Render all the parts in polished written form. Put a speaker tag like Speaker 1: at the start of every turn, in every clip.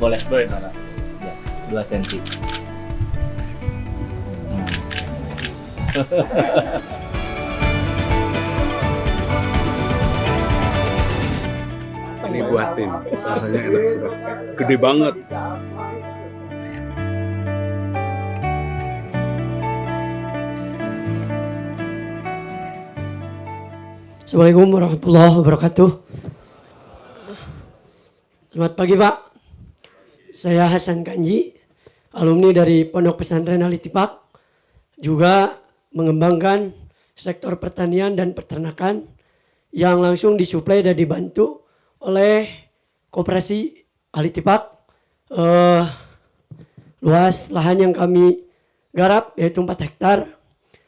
Speaker 1: boleh. Ya, 2 senti.
Speaker 2: Ini buatin, rasanya enak sedap. Gede banget.
Speaker 3: Assalamualaikum warahmatullahi wabarakatuh. Selamat pagi Pak. Saya Hasan Kanji, alumni dari Pondok Pesantren Al-Ittifaq, juga mengembangkan sektor pertanian dan peternakan yang langsung disuplai dan dibantu oleh Koperasi Al-Ittifaq. Luas lahan yang kami garap yaitu 4 hektar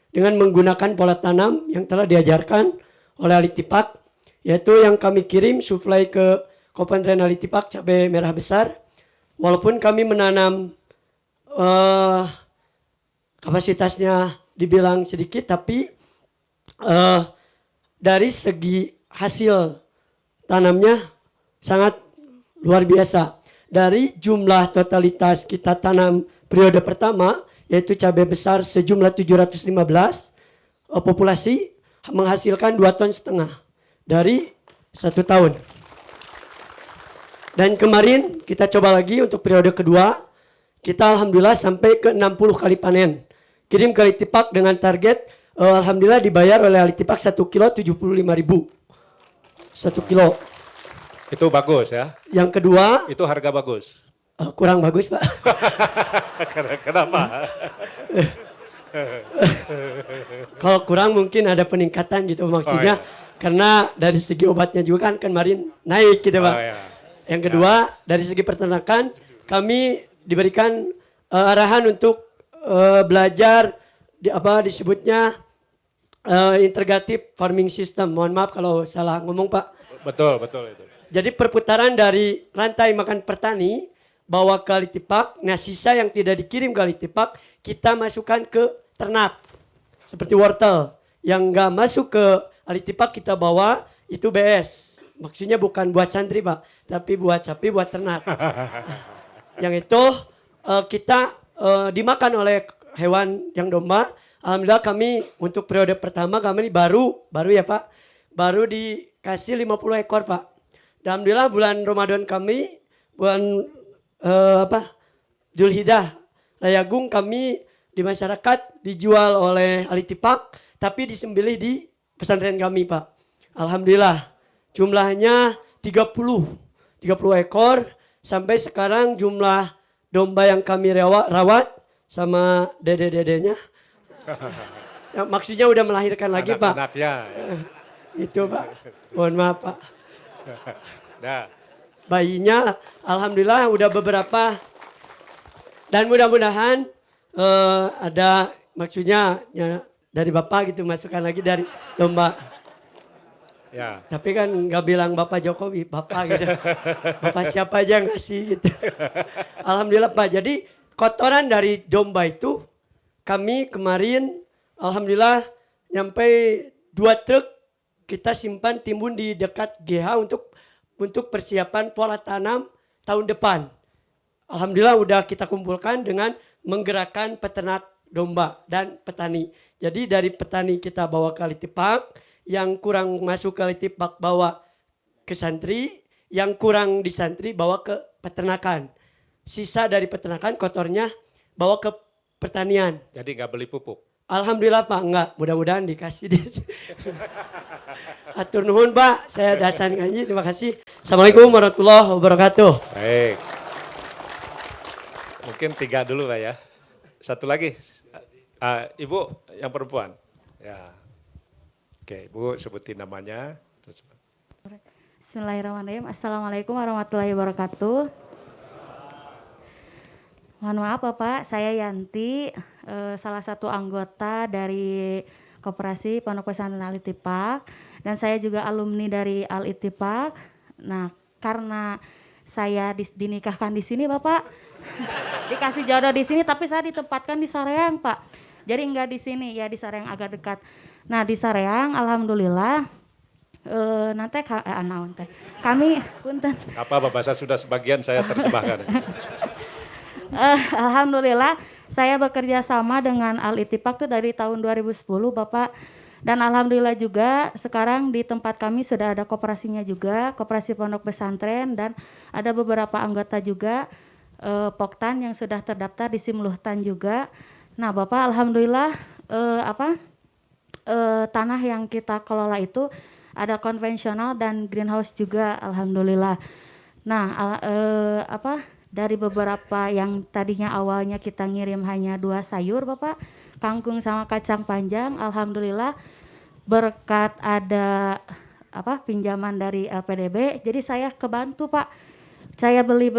Speaker 3: dengan menggunakan pola tanam yang telah diajarkan oleh Al-Ittifaq, yaitu yang kami kirim suplai ke Kopentren Al-Ittifaq cabai merah besar. Walaupun kami menanam kapasitasnya dibilang sedikit, tapi dari segi hasil tanamnya sangat luar biasa. Dari jumlah totalitas kita tanam periode pertama, yaitu cabai besar sejumlah 715, populasi menghasilkan 2,5 ton dari 1 tahun. Dan kemarin kita coba lagi untuk periode kedua, kita alhamdulillah sampai ke 60 kali panen. Kirim ke Al-Ittifaq dengan target, alhamdulillah dibayar oleh Al-Ittifaq 1 kilo 75.000. 1 kilo.
Speaker 4: Itu bagus ya?
Speaker 3: Yang kedua,
Speaker 4: itu harga bagus.
Speaker 3: Kurang bagus Pak.
Speaker 4: Kenapa?
Speaker 3: Kalau kurang mungkin ada peningkatan gitu maksudnya. Karena dari segi obatnya juga kan kemarin naik gitu Pak. Yang kedua, dari segi peternakan kami diberikan arahan untuk belajar disebutnya integratif farming system. Mohon maaf kalau salah ngomong Pak.
Speaker 4: Betul itu.
Speaker 3: Jadi perputaran dari rantai makan petani bawa ke Al-Ittifaq. Nah, sisa yang tidak dikirim ke Al-Ittifaq kita masukkan ke ternak. Seperti wortel yang enggak masuk ke Al-Ittifaq kita bawa itu BS. Maksudnya bukan buat santri Pak, tapi buat sapi, buat ternak. Yang itu kita dimakan oleh hewan yang domba. Alhamdulillah kami untuk periode pertama kami baru ya Pak, baru dikasih 50 ekor Pak. Dan alhamdulillah bulan Ramadan kami, bulan Dzulhijjah, Rayagung kami di masyarakat dijual oleh Al-Ittifaq, tapi disembelih di pesantren kami Pak. Alhamdulillah jumlahnya 30 ekor. Sampai sekarang jumlah domba yang kami rawat sama dede-dedenya. Ya, maksudnya udah melahirkan lagi Pak.
Speaker 4: Anak-anaknya.
Speaker 3: Itu Pak. Mohon maaf Pak.
Speaker 4: Nah.
Speaker 3: Bayinya alhamdulillah udah beberapa. Dan mudah-mudahan ada maksudnya ya, dari Bapak gitu masukkan lagi dari domba.
Speaker 4: Ya.
Speaker 3: Tapi kan nggak bilang Bapak Jokowi, Bapak gitu. Bapak siapa aja yang ngasih gitu. Alhamdulillah Pak. Jadi kotoran dari domba itu kami kemarin alhamdulillah nyampe 2 truk kita simpan timbun di dekat GH untuk persiapan pola tanam tahun depan. Alhamdulillah udah kita kumpulkan dengan menggerakkan peternak domba dan petani. Jadi dari petani kita bawa ke Al-Ittifaq, yang kurang masuk ke Al-Ittifaq bawa ke santri, yang kurang di santri bawa ke peternakan. Sisa dari peternakan kotornya bawa ke pertanian.
Speaker 4: Jadi nggak beli pupuk?
Speaker 3: Alhamdulillah Pak, enggak. Mudah-mudahan dikasih. Atur nuhun Pak, saya Hasan Kanji, terima kasih. Assalamualaikum warahmatullahi wabarakatuh.
Speaker 4: Baik. Mungkin 3 dulu Pak ya. Satu lagi. Ibu yang perempuan. Ya. Oke, Ibu sebutin namanya.
Speaker 5: Bismillahirrahmanirrahim. Assalamualaikum warahmatullahi wabarakatuh. Mohon maaf Bapak, saya Yanti, salah satu anggota dari Koperasi Pondok Pesantren Al-Ittifaq, dan saya juga alumni dari Al-Ittifaq. Nah, karena saya dinikahkan di sini Bapak, dikasih jodoh di sini, tapi saya ditempatkan di Sareang Pak. Jadi enggak di sini, ya di Sareang agak dekat. Nah di Sareang alhamdulillah nanti anaon teh. Kami punten.
Speaker 4: Apa bahasa sudah sebagian saya terjemahkan.
Speaker 5: Alhamdulillah saya bekerja sama dengan Al Ittifaq tuh dari tahun 2010 Bapak. Dan alhamdulillah juga sekarang di tempat kami sudah ada koperasinya juga, koperasi pondok pesantren, dan ada beberapa anggota juga Poktan yang sudah terdaftar di Simluhtan juga. Nah Bapak alhamdulillah tanah yang kita kelola itu ada konvensional dan greenhouse juga alhamdulillah. Nah dari beberapa yang tadinya awalnya kita ngirim hanya 2 sayur Bapak, kangkung sama kacang panjang, alhamdulillah berkat ada pinjaman dari LPDB, jadi saya kebantu Pak. Saya beli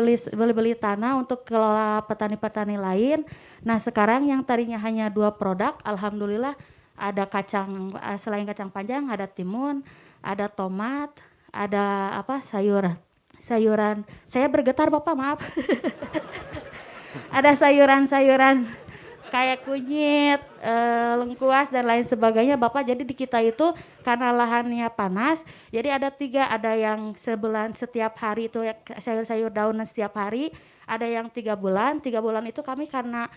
Speaker 5: tanah untuk kelola petani-petani lain. Nah sekarang yang tadinya hanya 2 produk, alhamdulillah ada selain kacang panjang ada timun, ada tomat, ada sayuran. Saya bergetar Bapak maaf. Ada sayuran kayak kunyit, lengkuas dan lain sebagainya Bapak. Jadi di kita itu karena lahannya panas, jadi ada 3, ada yang sebulan setiap hari itu sayur-sayur daunan setiap hari, ada yang 3 bulan. 3 bulan itu kami karena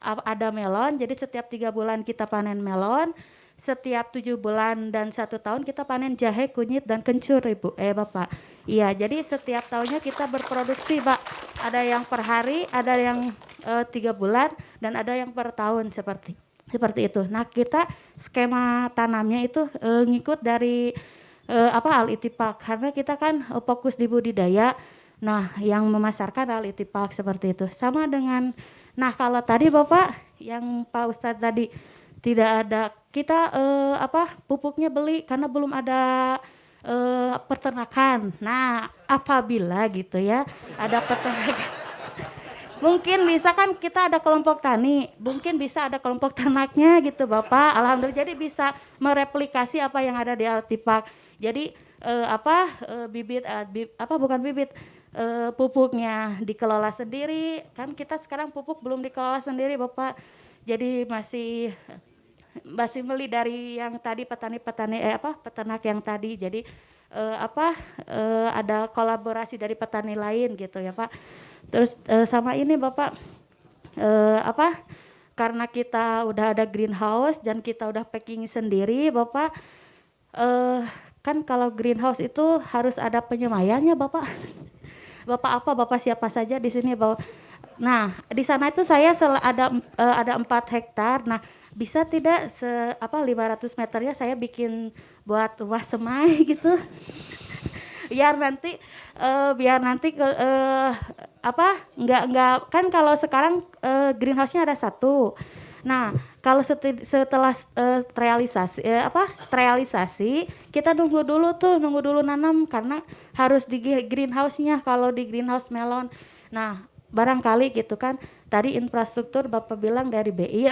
Speaker 5: ada melon, jadi setiap 3 bulan kita panen melon, setiap 7 bulan dan 1 tahun kita panen jahe, kunyit dan kencur Bapak. Iya, jadi setiap tahunnya kita berproduksi Pak. Ada yang per hari, ada yang 3 bulan dan ada yang per tahun seperti itu. Nah kita skema tanamnya itu ngikut dari Al Ittifaq karena kita kan fokus di budidaya. Nah yang memasarkan Al Ittifaq seperti itu. Sama dengan, nah kalau tadi Bapak yang Pak Ustadz tadi tidak ada, kita pupuknya beli karena belum ada peternakan. Nah apabila gitu ya ada peternakan, mungkin bisa kan kita ada kelompok tani, mungkin bisa ada kelompok ternaknya gitu Bapak. Alhamdulillah jadi bisa mereplikasi apa yang ada di Al Ittifaq. Jadi pupuknya dikelola sendiri. Kan kita sekarang pupuk belum dikelola sendiri Bapak. Jadi masih beli dari yang tadi peternak yang tadi. Jadi ada kolaborasi dari petani lain gitu ya Pak. Terus sama ini Bapak karena kita udah ada greenhouse dan kita udah packing sendiri Bapak, kan kalau greenhouse itu harus ada penyemayannya Bapak. Bapak siapa saja di sini Bapak. Nah di sana itu saya ada 4 hektar. Nah bisa tidak 500 meternya saya bikin buat rumah semai gitu. biar nanti nggak kan kalau sekarang greenhouse-nya ada 1. Nah kalau setelah sterilisasi kita nunggu dulu nanam karena harus di greenhouse-nya. Kalau di greenhouse melon, nah barangkali gitu kan tadi infrastruktur Bapak bilang dari BI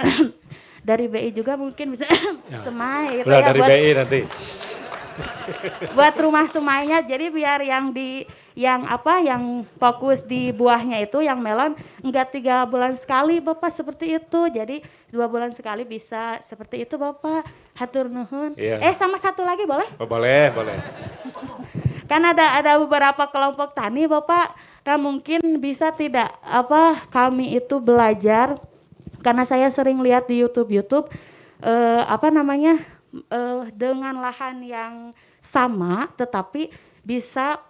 Speaker 5: dari BI juga mungkin bisa semai gitu
Speaker 4: Udah
Speaker 5: ya,
Speaker 4: dari BI nanti.
Speaker 5: Buat rumah semainya, jadi biar yang fokus di buahnya itu yang melon enggak 3 bulan sekali Bapak seperti itu, jadi 2 bulan sekali bisa seperti itu Bapak. Hatur nuhun. Iya. Sama 1 lagi boleh?
Speaker 4: Oh, boleh.
Speaker 5: Kan ada beberapa kelompok tani Bapak. Nah mungkin bisa tidak kami itu belajar karena saya sering lihat di YouTube dengan lahan yang sama tetapi bisa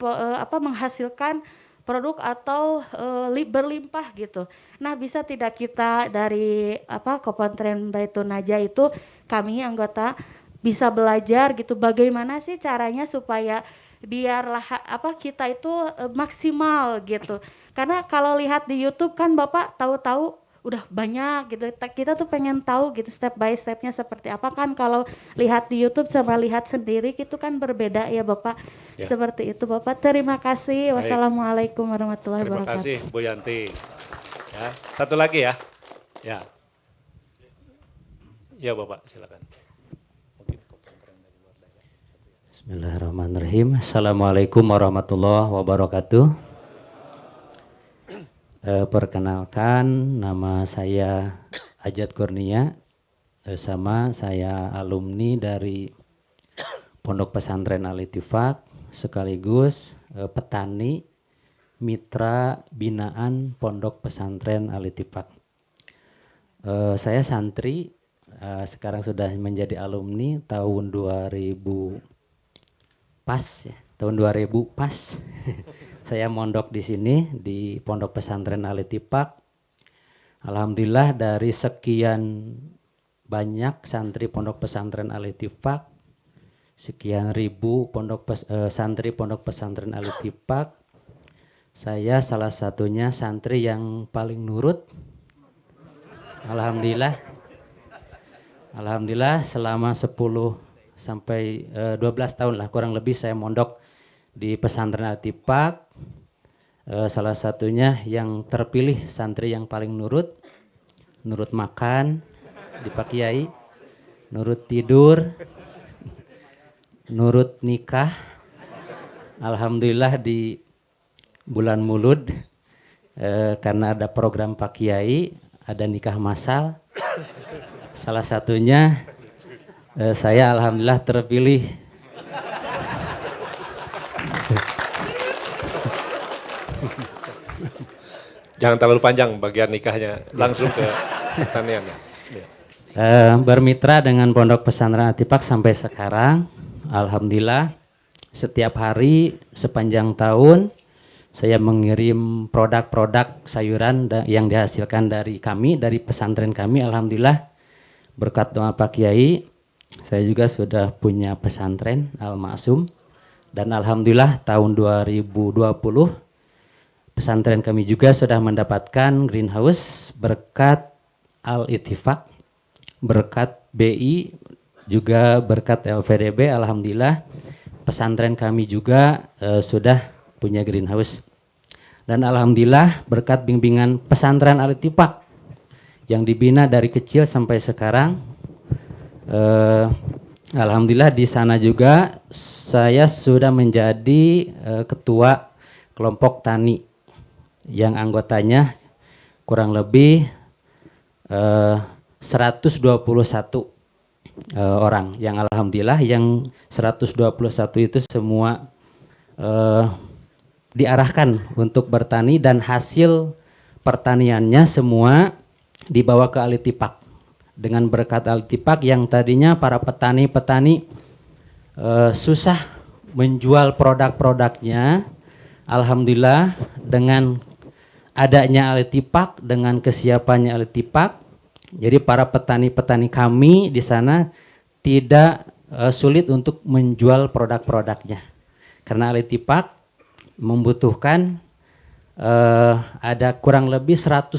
Speaker 5: menghasilkan produk atau berlimpah gitu. Nah bisa tidak kita dari Kopentren Baitun Najah itu kami anggota bisa belajar gitu bagaimana sih caranya supaya biarlah kita itu maksimal gitu. Karena kalau lihat di YouTube kan Bapak tahu-tahu udah banyak gitu. Kita tuh pengen tahu gitu step by stepnya seperti apa kan. Kalau lihat di YouTube sama lihat sendiri gitu kan berbeda ya Bapak. Ya. Seperti itu Bapak. Terima kasih. Baik. Wassalamualaikum warahmatullahi wabarakatuh.
Speaker 4: Terima kasih Bu Yanti. Ya, 1 lagi ya. Ya Bapak silakan.
Speaker 6: Bismillahirrahmanirrahim. Assalamualaikum warahmatullahi wabarakatuh. Perkenalkan, nama saya Ajat Kurnia, sama saya alumni dari Pondok Pesantren Al-Ittifaq sekaligus petani mitra binaan Pondok Pesantren Al-Ittifaq. Saya santri, sekarang sudah menjadi alumni tahun 2000 pas ya, tahun 2000 pas. Saya mondok di sini di Pondok Pesantren Al-Ittifaq. Alhamdulillah dari sekian banyak santri Pondok Pesantren Al-Ittifaq, sekian ribu santri Pondok Pesantren Al-Ittifaq, saya salah satunya santri yang paling nurut. Alhamdulillah. Alhamdulillah selama 10 sampai 12 tahun lah kurang lebih saya mondok di Pesantren Al-Ittifaq. Salah satunya yang terpilih santri yang paling nurut makan di Pak Kiai, nurut tidur, nurut nikah. Alhamdulillah di bulan Mulud karena ada program Pak Kiai, ada nikah massal. Salah satunya saya alhamdulillah terpilih.
Speaker 4: Jangan terlalu panjang bagian nikahnya, langsung ke pertanian.
Speaker 6: Bermitra dengan Pondok Pesantren Al-Ittifaq sampai sekarang, alhamdulillah setiap hari sepanjang tahun saya mengirim produk-produk sayuran yang dihasilkan dari kami, dari pesantren kami. Alhamdulillah berkat doa Pak Kiai, saya juga sudah punya pesantren Al-Ma'sum, dan alhamdulillah tahun 2020 pesantren kami juga sudah mendapatkan greenhouse berkat Al-Ittifaq, berkat BI, juga berkat LVDB. Alhamdulillah pesantren kami juga sudah punya greenhouse. Dan alhamdulillah berkat bimbingan pesantren Al-Ittifaq yang dibina dari kecil sampai sekarang, alhamdulillah di sana juga saya sudah menjadi ketua kelompok tani yang anggotanya kurang lebih 121 orang, yang alhamdulillah yang 121 itu semua diarahkan untuk bertani dan hasil pertaniannya semua dibawa ke Al-Ittifaq. Dengan berkat Al-Ittifaq yang tadinya para petani-petani susah menjual produk-produknya, alhamdulillah dengan adanya Al-Ittifaq, dengan kesiapannya Al-Ittifaq, jadi para petani-petani kami di sana tidak sulit untuk menjual produk-produknya. Karena Al-Ittifaq membutuhkan ada kurang lebih 121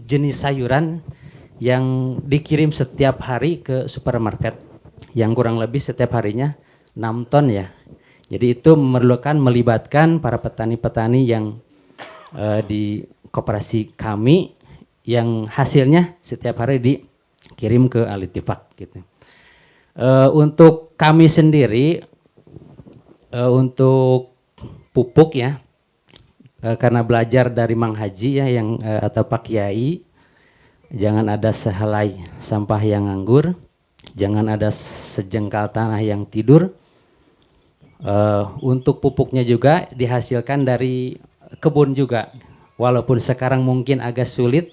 Speaker 6: jenis sayuran yang dikirim setiap hari ke supermarket, yang kurang lebih setiap harinya 6 ton ya. Jadi itu memerlukan melibatkan para petani-petani yang di koperasi kami, yang hasilnya setiap hari dikirim ke Al-Ittifaq gitu. Untuk kami sendiri, untuk pupuk ya, karena belajar dari Mang Haji ya yang atau Pak Kiai, jangan ada sehelai sampah yang nganggur, jangan ada sejengkal tanah yang tidur. Untuk pupuknya juga dihasilkan dari kebun juga, walaupun sekarang mungkin agak sulit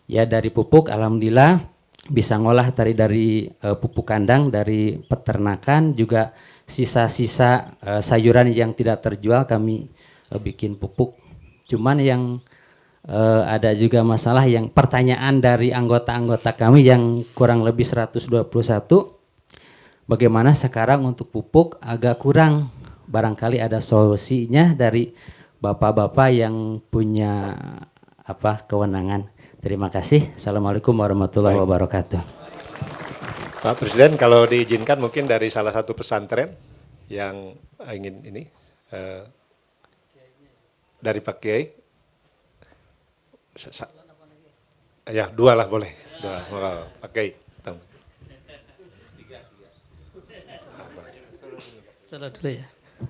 Speaker 6: ya dari pupuk. Alhamdulillah bisa ngolah dari pupuk kandang, dari peternakan, juga sisa-sisa sayuran yang tidak terjual kami bikin pupuk. Cuman yang ada juga masalah yang pertanyaan dari anggota-anggota kami yang kurang lebih 121, bagaimana sekarang untuk pupuk agak kurang, barangkali ada solusinya dari bapak-bapak yang punya kewenangan. Terima kasih. Assalamualaikum warahmatullahi wabarakatuh.
Speaker 4: Pak Presiden, kalau diizinkan mungkin dari salah satu pesantren yang ingin ini dari Pak Kiai. Ya, 2 lah boleh. 2. Pak Kiai.
Speaker 7: Salah dulu ya.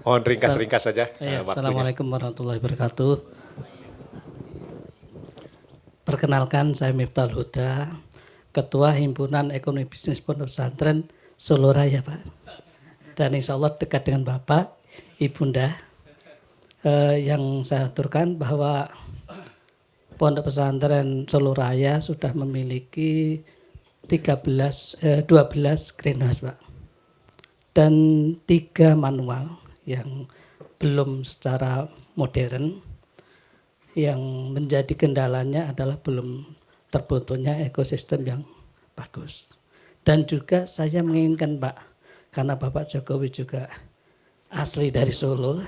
Speaker 4: Mohon ringkas-ringkas saja.
Speaker 7: Assalamualaikum warahmatullahi wabarakatuh. Perkenalkan, saya Miftahul Huda, Ketua Himpunan Ekonomi Bisnis Pondok Pesantren Solo Raya, Pak. dan insya Allah dekat dengan Bapak, Ibunda. Yang saya aturkan bahwa Pondok Pesantren Solo Raya sudah memiliki 12 greenhouse, Pak. Dan 3 manual yang belum secara modern. Yang menjadi kendalanya adalah belum terbentuknya ekosistem yang bagus. Dan juga saya menginginkan, Pak, karena Bapak Jokowi juga asli dari Solo,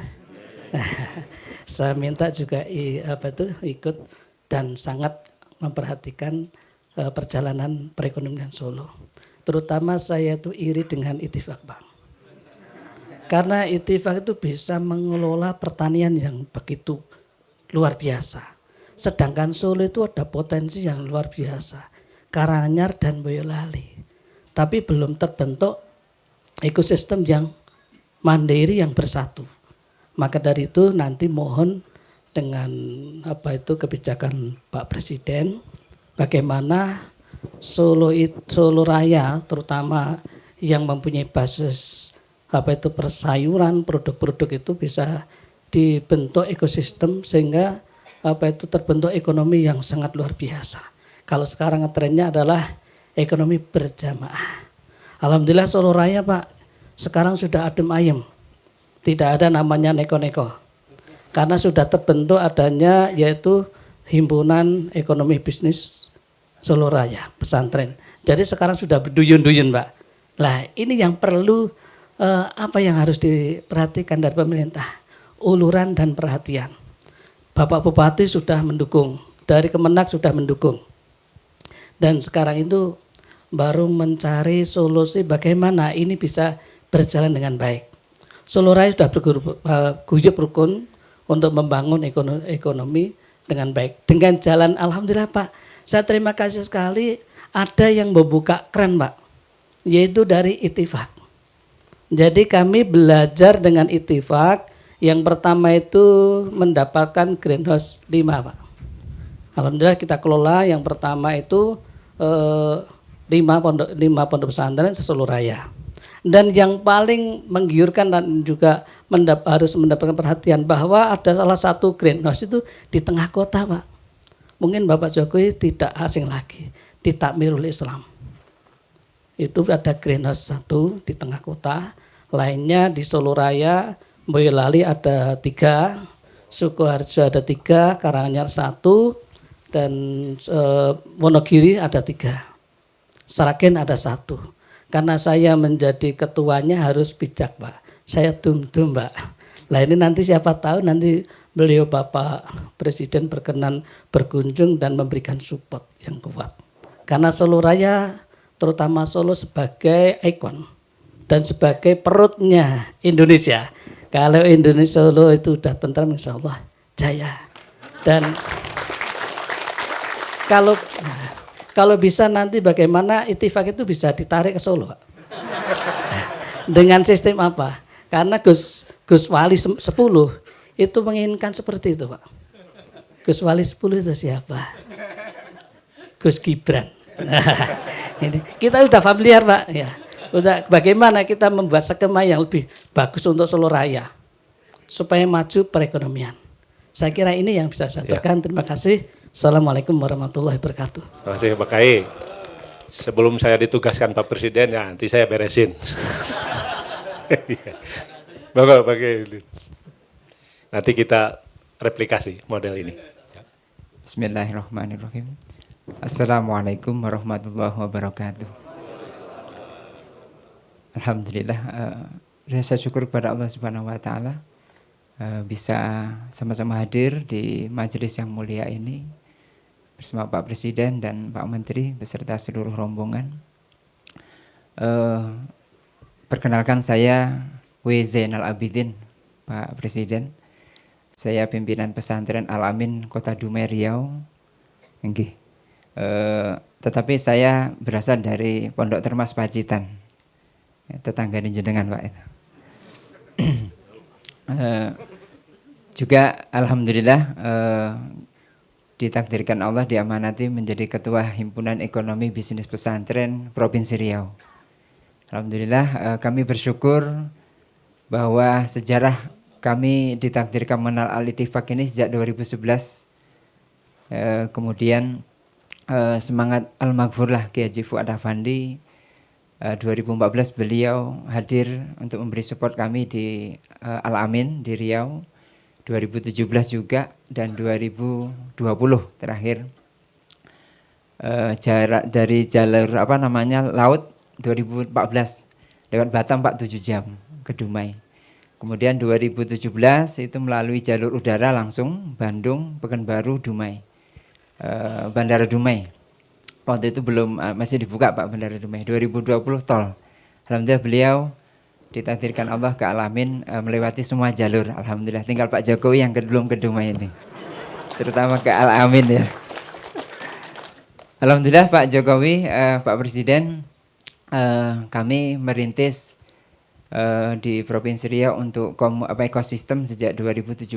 Speaker 7: saya minta juga ikut dan sangat memperhatikan perjalanan perekonomian Solo. Terutama saya itu iri dengan Ittifaq, Bang. Karena Ittifaq itu bisa mengelola pertanian yang begitu luar biasa. Sedangkan Solo itu ada potensi yang luar biasa. Karanganyar dan Boyolali. Tapi belum terbentuk ekosistem yang mandiri yang bersatu. Maka dari itu nanti mohon dengan kebijakan Pak Presiden bagaimana Solo Raya terutama yang mempunyai basis persayuran, produk-produk itu bisa dibentuk ekosistem sehingga terbentuk ekonomi yang sangat luar biasa. Kalau sekarang trennya adalah ekonomi berjamaah. Alhamdulillah Solo Raya, Pak, sekarang sudah adem ayem. Tidak ada namanya neko-neko. Karena sudah terbentuk adanya yaitu Himpunan Ekonomi Bisnis Solo Raya, pesantren. Jadi sekarang sudah berduyun-duyun, Pak. Lah ini yang perlu apa yang harus diperhatikan dari pemerintah. Uluran dan perhatian. Bapak Bupati sudah mendukung. Dari Kemenak sudah mendukung. Dan sekarang itu baru mencari solusi bagaimana ini bisa berjalan dengan baik. Solo Raya sudah berguyup rukun untuk membangun ekonomi dengan baik. Dengan jalan, alhamdulillah, Pak, saya terima kasih sekali ada yang membuka keran, Pak, yaitu dari Ittifaq. Jadi kami belajar dengan Ittifaq. Yang pertama itu mendapatkan greenhouse 5, Pak. Alhamdulillah kita kelola. Yang pertama itu 5 pondok pesantren se-Solo Raya. Dan yang paling menggiurkan dan juga harus mendapatkan perhatian bahwa ada salah satu greenhouse itu di tengah kota, Pak. Mungkin Bapak Jokowi tidak asing lagi di Takmirul Islam. Itu ada greenhouse 1 di tengah kota, lainnya di Solo Raya, Boyolali ada 3, Sukoharjo ada 3, Karanganyar 1, dan Wonogiri ada 3. Sragen ada 1. Karena saya menjadi ketuanya harus bijak, Pak. Saya tum-tum, Pak. Nah ini nanti siapa tahu nanti beliau Bapak Presiden berkenan berkunjung dan memberikan support yang kuat. Karena Solo Raya, terutama Solo sebagai ikon dan sebagai perutnya Indonesia. Kalau Indonesia Solo itu sudah tentram, insya Allah jaya. Dan kalau bisa nanti bagaimana Ittifaq itu bisa ditarik ke Solo, Pak. Dengan sistem apa? Karena Gus Wali 10 itu menginginkan seperti itu, Pak. Gus Wali 10 itu siapa? Gus Gibran. Ini kita sudah familiar, Pak. Ya, udah bagaimana kita membuat skema yang lebih bagus untuk Solo Raya supaya maju perekonomian. Saya kira ini yang bisa saya aturkan. Terima kasih. Assalamualaikum warahmatullahi wabarakatuh.
Speaker 4: Terima kasih Pak Kai. Sebelum saya ditugaskan Pak Presiden, ya nanti saya beresin. Bapak Kai. Nanti kita replikasi model ini.
Speaker 8: Bismillahirrahmanirrahim. Assalamualaikum warahmatullahi wabarakatuh. Alhamdulillah, saya syukur kepada Allah Subhanahu wa taala bisa sama-sama hadir di majelis yang mulia ini bersama Pak Presiden dan Pak Menteri beserta seluruh rombongan. Perkenalkan saya W. Zainal Abidin, Pak Presiden. Saya pimpinan pesantren Al-Amin Kota Dumai Riau. Tetapi saya berasal dari Pondok Termas Pacitan, tetangga di jenengan, Pak. Juga alhamdulillah ditakdirkan Allah diamanati menjadi Ketua Himpunan Ekonomi Bisnis Pesantren Provinsi Riau. Alhamdulillah kami bersyukur bahwa sejarah kami ditakdirkan mengenal Al-Ittifaq ini sejak 2011. Kemudian semangat Al-Maghfur lah Kiai Haji Fuad Afandi. 2014 beliau hadir untuk memberi support kami di Al-Amin di Riau. 2017 juga dan 2020 terakhir jarak dari jalur laut 2014 lewat Batam 47 jam ke Dumai. Kemudian 2017 itu melalui jalur udara langsung Bandung, Pekanbaru, Dumai. Bandara Dumai. Waktu itu belum masih dibuka Pak Bandara Dumai. 2020 tol. Alhamdulillah beliau ditakdirkan Allah ke Al-Amin melewati semua jalur. Alhamdulillah. Tinggal Pak Jokowi yang belum ke Dumai ini. Terutama ke Al-Amin ya. Alhamdulillah Pak Jokowi, Pak Presiden, kami merintis di Provinsi Riau untuk ekosistem sejak 2017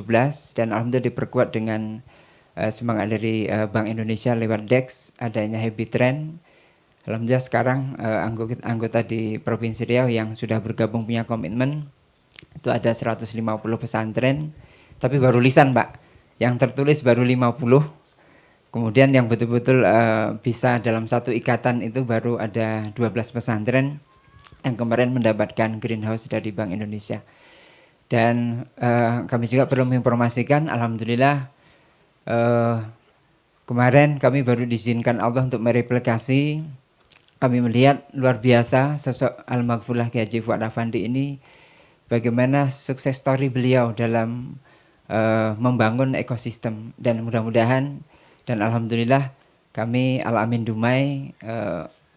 Speaker 8: dan alhamdulillah diperkuat dengan semangat dari Bank Indonesia lewat DEX, adanya Happy Trend. Alhamdulillah sekarang anggota di Provinsi Riau yang sudah bergabung punya komitmen itu ada 150 pesantren, tapi baru lisan Pak, yang tertulis baru 50. Kemudian yang betul-betul bisa dalam satu ikatan itu baru ada 12 pesantren yang kemarin mendapatkan greenhouse dari Bank Indonesia. Dan kami juga perlu menginformasikan, alhamdulillah kemarin kami baru diizinkan Allah untuk mereplikasi. Kami melihat luar biasa sosok Al-Maghfurlah Kiai Haji Fuad Afandi ini, bagaimana sukses story beliau dalam membangun ekosistem. Dan mudah-mudahan dan alhamdulillah kami Al-Amin Dumai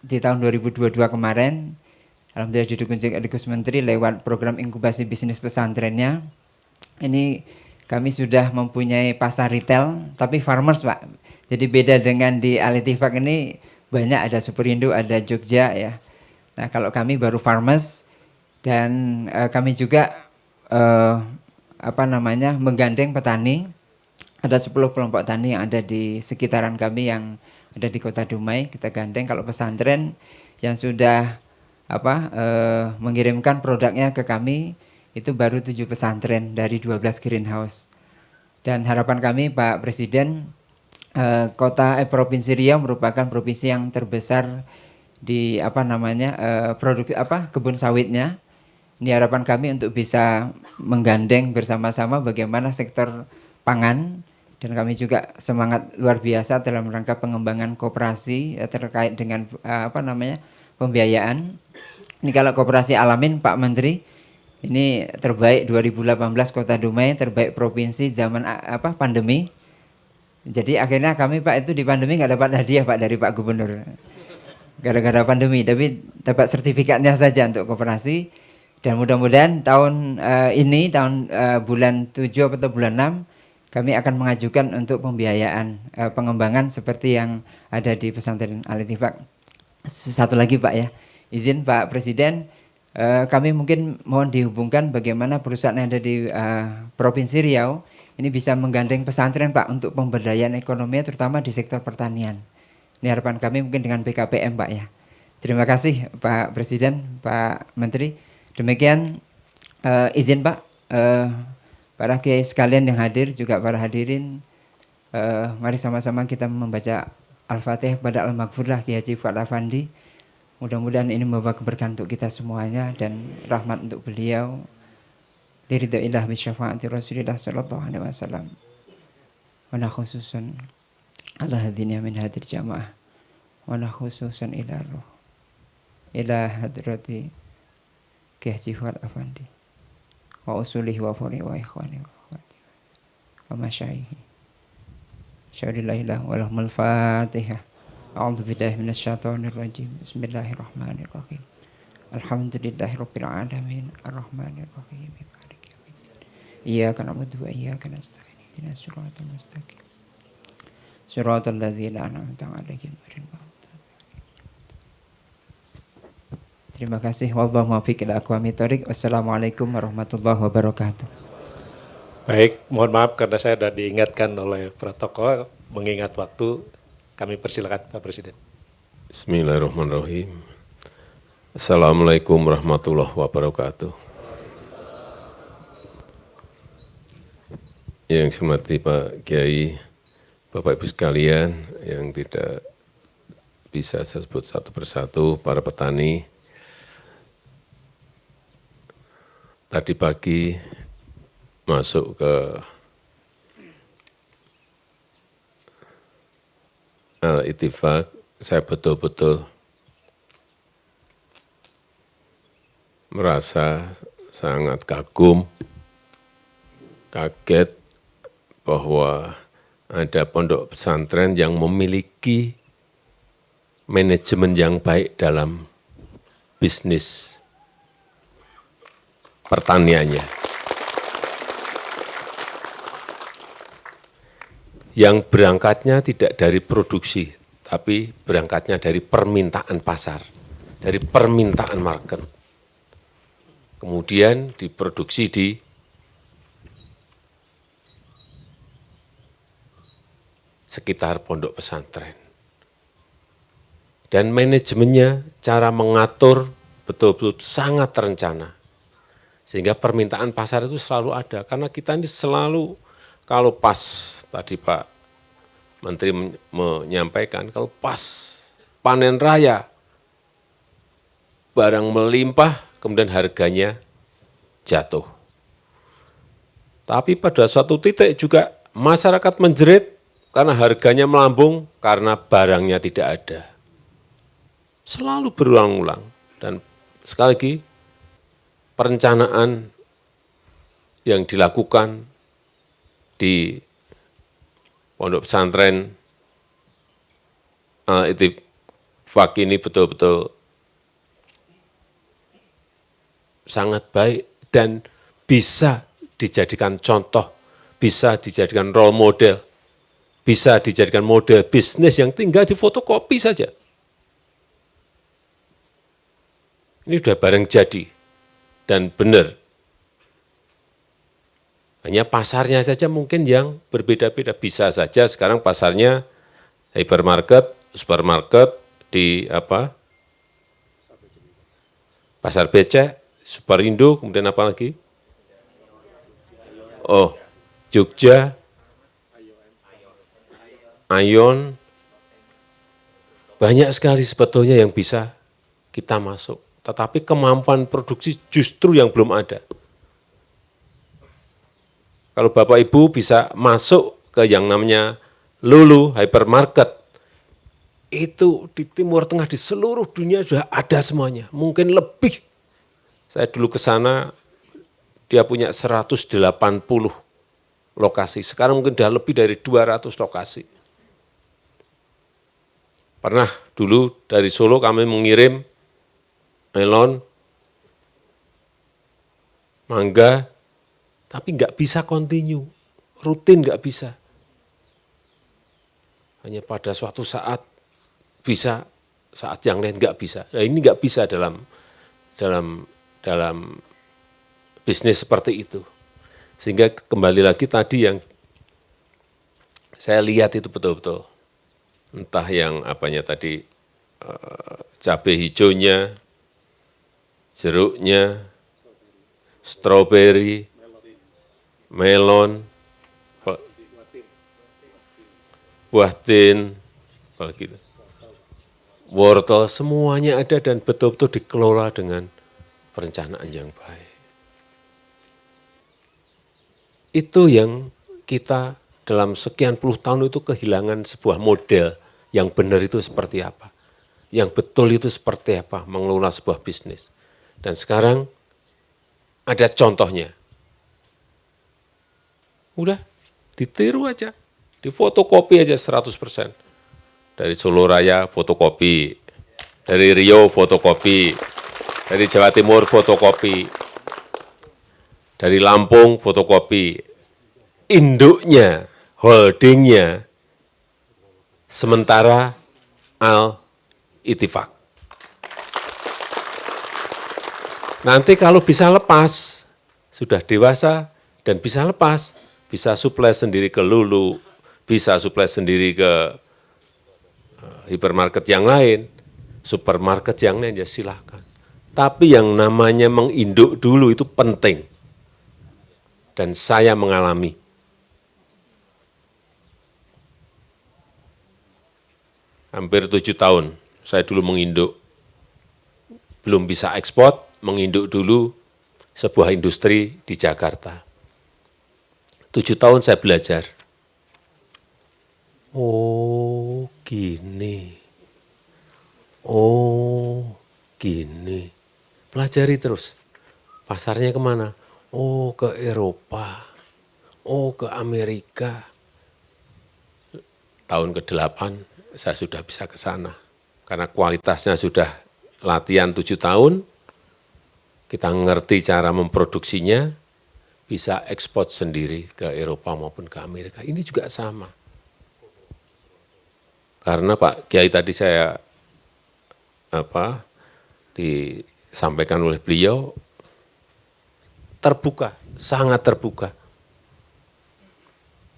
Speaker 8: di tahun 2022 kemarin alhamdulillah didukung Gus Menteri lewat program inkubasi bisnis pesantrennya. Ini kami sudah mempunyai pasar retail tapi farmers Pak. Jadi beda dengan di Al-Ittifaq ini banyak, ada Superindo, ada Jogja ya. Nah kalau kami baru farmers dan kami juga menggandeng petani. Ada 10 kelompok tani yang ada di sekitaran kami yang ada di Kota Dumai kita gandeng. Kalau pesantren yang sudah mengirimkan produknya ke kami itu baru 7 pesantren dari 12 greenhouse. Dan harapan kami Pak Presiden, Provinsi Riau merupakan provinsi yang terbesar di kebun sawitnya. Ini harapan kami untuk bisa menggandeng bersama-sama bagaimana sektor pangan, dan kami juga semangat luar biasa dalam rangka pengembangan koperasi terkait dengan pembiayaan. Ini kalau koperasi Al-Amin Pak Menteri ini terbaik 2018 Kota Dumai, terbaik provinsi zaman pandemi. Jadi akhirnya kami Pak itu di pandemi nggak dapat hadiah Pak dari Pak Gubernur gara-gara pandemi, tapi dapat sertifikatnya saja untuk koperasi. Dan mudah-mudahan tahun ini bulan 7 atau bulan 6 kami akan mengajukan untuk pembiayaan pengembangan seperti yang ada di pesantren Al-Ittifaq. Satu lagi Pak ya, izin Pak Presiden, kami mungkin mohon dihubungkan bagaimana perusahaan yang ada di Provinsi Riau ini bisa menggandeng pesantren Pak untuk pemberdayaan ekonomi terutama di sektor pertanian. Ini harapan kami mungkin dengan BKPM Pak ya. Terima kasih Pak Presiden, Pak Menteri. Demikian izin Pak, para kiai sekalian yang hadir juga para hadirin, mari sama-sama kita membaca Al-Fatihah pada Al-Maghfurlah Kiai Haji Fuad Afandi. Mudah-mudahan ini membawa keberkahan untuk kita semuanya dan rahmat untuk beliau. Liridailah bisyafaati Rasulillah sallallahu alaihi wasallam. Wa khususan ala hadhihi min hadir jamaah. Wa khususan ila ruh. Ila hadrati Kiai Haji Fuad Afandi. Wa usulihi wa furi wa ikhwani wa akhwati. Wa masyayikhi. Syaudillahilah walahumul fatihah. A'udzu billahi minasyaitonir rajim. Bismillahirrahmanirrahim. Alhamdulillahirabbil alamin. Arrahmanir rahim. Maliki yaumiddin. Iyyaka na'budu wa iyyaka nasta'in. Ihdinas siratal mustaqim. Siratal ladzina an'amta 'alaihim ghairil maghdubi 'alaihim. Terima kasih. Wallahu muwaffiq ila aqwamit thoriq. Wassalamualaikum warahmatullahi wabarakatuh.
Speaker 4: Baik, mohon maaf karena saya sudah diingatkan oleh protokol mengingat waktu. Kami persilakan Pak Presiden.
Speaker 9: Bismillahirrahmanirrahim. Assalamualaikum warahmatullahi wabarakatuh. Yang saya hormati Pak Kiai, Bapak Ibu sekalian yang tidak bisa saya sebut satu persatu, para petani. Tadi pagi masuk ke Al-Ittifaq, saya betul-betul merasa sangat kagum, kaget bahwa ada pondok pesantren yang memiliki manajemen yang baik dalam bisnis pertaniannya. Yang berangkatnya tidak dari produksi, tapi berangkatnya dari permintaan pasar, dari permintaan market. Kemudian diproduksi di sekitar pondok pesantren. Dan manajemennya, cara mengatur betul-betul sangat terencana. Sehingga permintaan pasar itu selalu ada. Karena kita ini selalu, kalau pas, tadi Pak Menteri menyampaikan, kalau pas panen raya, barang melimpah, kemudian harganya jatuh. Tapi pada suatu titik juga masyarakat menjerit karena harganya melambung, karena barangnya tidak ada. Selalu berulang-ulang. Dan sekali lagi, perencanaan yang dilakukan di pondok pesantren Al-Ittifaq ini betul-betul sangat baik dan bisa dijadikan contoh, bisa dijadikan role model, bisa dijadikan model bisnis yang tinggal di fotokopi saja. Ini sudah barang jadi dan benar. Hanya pasarnya saja mungkin yang berbeda-beda. Bisa saja sekarang pasarnya hypermarket, supermarket, di pasar becek, Superindo, kemudian apa lagi? Oh, Jogja, Ayon, banyak sekali sebetulnya yang bisa kita masuk. Tetapi kemampuan produksi justru yang belum ada. Kalau Bapak Ibu bisa masuk ke yang namanya Lulu hypermarket, itu di Timur Tengah, di seluruh dunia sudah ada semuanya. Mungkin lebih. Saya dulu ke sana, dia punya 180 lokasi. Sekarang mungkin sudah lebih dari 200 lokasi. Pernah dulu dari Solo kami mengirim melon, mangga, tapi nggak bisa continue, rutin nggak bisa. Hanya pada suatu saat bisa, saat yang lain nggak bisa. Nah ini nggak bisa dalam bisnis seperti itu. Sehingga kembali lagi tadi yang saya lihat itu betul-betul, entah yang apanya tadi, cabai hijaunya, jeruknya, stroberi, melon, buah tin, wortel, semuanya ada dan betul-betul dikelola dengan perencanaan yang baik. Itu yang kita dalam sekian puluh tahun itu kehilangan sebuah model yang benar itu seperti apa, yang betul itu seperti apa, mengelola sebuah bisnis. Dan sekarang ada contohnya. Udah, ditiru aja, difotokopi aja 100%. Dari Solo Raya fotokopi, dari Riau fotokopi, dari Jawa Timur fotokopi, dari Lampung fotokopi, induknya, holdingnya, sementara Al-Ittifaq. Nanti kalau bisa lepas, sudah dewasa dan bisa lepas, bisa suplai sendiri ke Lulu, bisa suplai sendiri ke hipermarket yang lain, supermarket yang lain, ya silahkan. Tapi yang namanya menginduk dulu itu penting. Dan saya mengalami hampir 7 tahun. Saya dulu menginduk, belum bisa ekspor, menginduk dulu sebuah industri di Jakarta. 7 tahun saya belajar. Oh, gini. Oh, gini. Pelajari terus. Pasarnya kemana? Oh, ke Eropa. Oh, ke Amerika. Tahun ke-8 saya sudah bisa ke sana. Karena kualitasnya sudah latihan 7 tahun, kita ngerti cara memproduksinya, bisa ekspor sendiri ke Eropa maupun ke Amerika. Ini juga sama. Karena Pak Kiai tadi saya disampaikan oleh beliau, terbuka, sangat terbuka.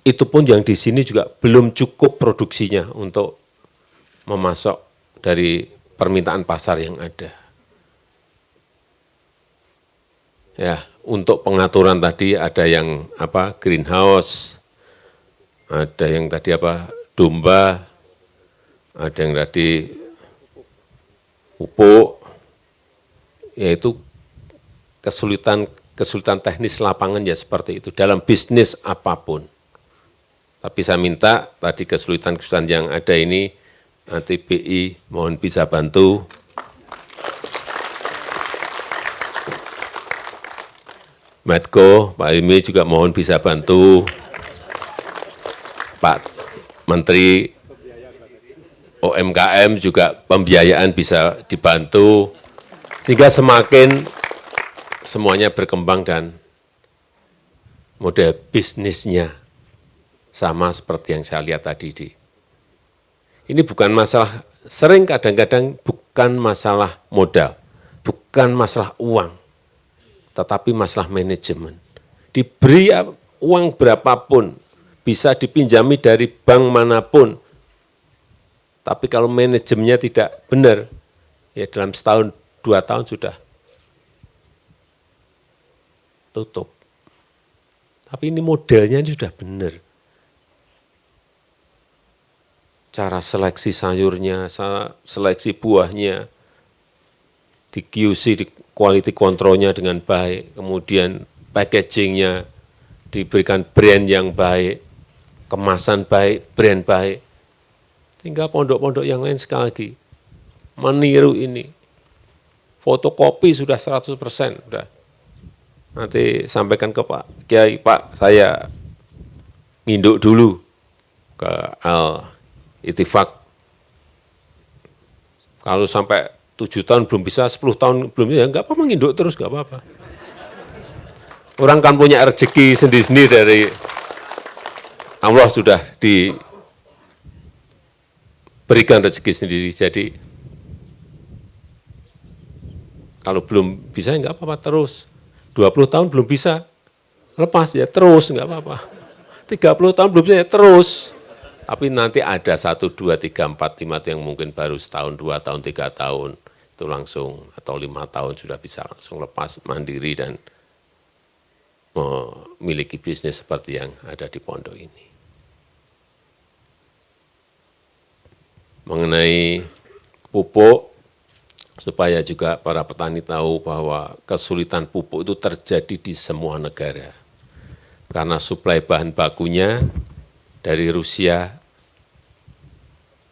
Speaker 9: Itu pun yang di sini juga belum cukup produksinya untuk memasok dari permintaan pasar yang ada. Ya, untuk pengaturan tadi ada yang greenhouse, ada yang tadi domba, ada yang tadi pupuk, yaitu kesulitan teknis lapangan ya seperti itu dalam bisnis apapun. Tapi saya minta tadi kesulitan-kesulitan yang ada ini, nanti BI mohon bisa bantu. Medco, Pak Ilmi juga mohon bisa bantu. Pak Menteri UMKM juga pembiayaan bisa dibantu. Sehingga semakin semuanya berkembang dan model bisnisnya sama seperti yang saya lihat tadi. Ini bukan masalah, sering kadang-kadang bukan masalah modal, bukan masalah uang, tetapi masalah manajemen. Diberi uang berapapun, bisa dipinjami dari bank manapun, tapi kalau manajemennya tidak benar, ya dalam setahun, 2 tahun sudah tutup. Tapi ini modelnya sudah benar. Cara seleksi sayurnya, seleksi buahnya, di QC, di quality controlnya dengan baik, kemudian packagingnya diberikan brand yang baik, kemasan baik, brand baik. Tinggal pondok-pondok yang lain sekali lagi meniru ini. Fotokopi sudah 100%, sudah. Nanti sampaikan ke Pak Kiai, Pak, saya nginduk dulu ke Al-Ittifaq. Kalau sampai 7 tahun belum bisa, 10 tahun belum bisa, ya enggak apa-apa, nginduk terus, enggak apa-apa. Orang kan punya rezeki sendiri-sendiri dari Allah, sudah diberikan rezeki sendiri. Jadi kalau belum bisa, enggak apa-apa, terus. 20 tahun belum bisa, lepas ya terus, enggak apa-apa. 30 tahun belum bisa, ya terus. Tapi nanti ada 1, 2, 3, 4, 5 yang mungkin baru setahun, 2 tahun, 3 tahun, itu langsung, atau 5 tahun sudah bisa langsung lepas mandiri dan memiliki bisnis seperti yang ada di pondok ini. Mengenai pupuk, supaya juga para petani tahu bahwa kesulitan pupuk itu terjadi di semua negara. Karena suplai bahan bakunya dari Rusia,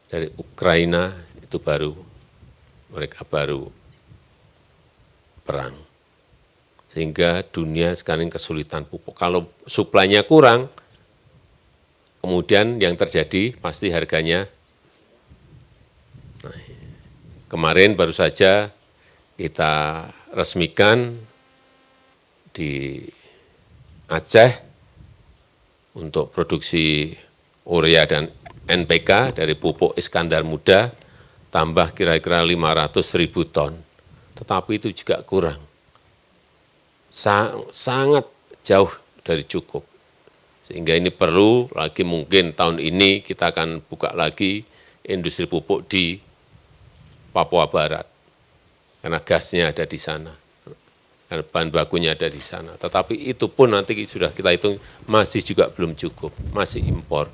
Speaker 9: dari Ukraina, itu mereka baru perang. Sehingga dunia sekarang kesulitan pupuk. Kalau suplainya kurang, kemudian yang terjadi pasti harganya naik. Kemarin baru saja kita resmikan di Aceh untuk produksi urea dan NPK dari pupuk Iskandar Muda, tambah kira-kira 500.000 ton. Tetapi itu juga kurang. Sangat jauh dari cukup. Sehingga ini perlu lagi, mungkin tahun ini kita akan buka lagi industri pupuk di Papua Barat, karena gasnya ada di sana, karena bahan bakunya ada di sana. Tetapi itu pun nanti sudah kita hitung masih juga belum cukup, masih impor.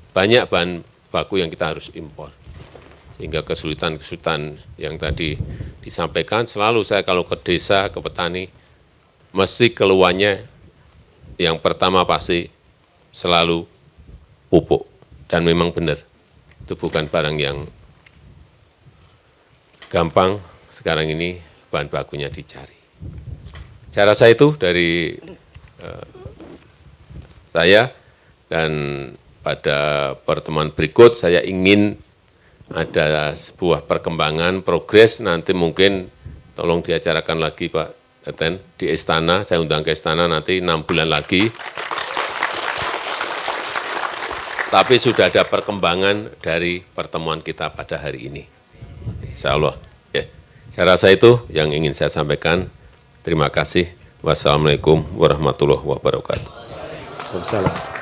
Speaker 9: Banyak bahan baku yang kita harus impor. Sehingga kesulitan-kesulitan yang tadi disampaikan, selalu saya kalau ke desa, ke petani, mesti keluhannya yang pertama pasti selalu pupuk. Dan memang benar, itu bukan barang yang gampang sekarang ini bahan bakunya dicari. Saya rasa itu dari saya, dan pada pertemuan berikut saya ingin ada sebuah perkembangan, progres, nanti mungkin tolong diacarakan lagi Pak Teten di Istana, saya undang ke Istana nanti 6 bulan lagi. Tapi sudah ada perkembangan dari pertemuan kita pada hari ini. Insya Allah. Ya. Saya rasa itu yang ingin saya sampaikan. Terima kasih. Wassalamualaikum warahmatullahi wabarakatuh.
Speaker 4: Waalaikumsalam.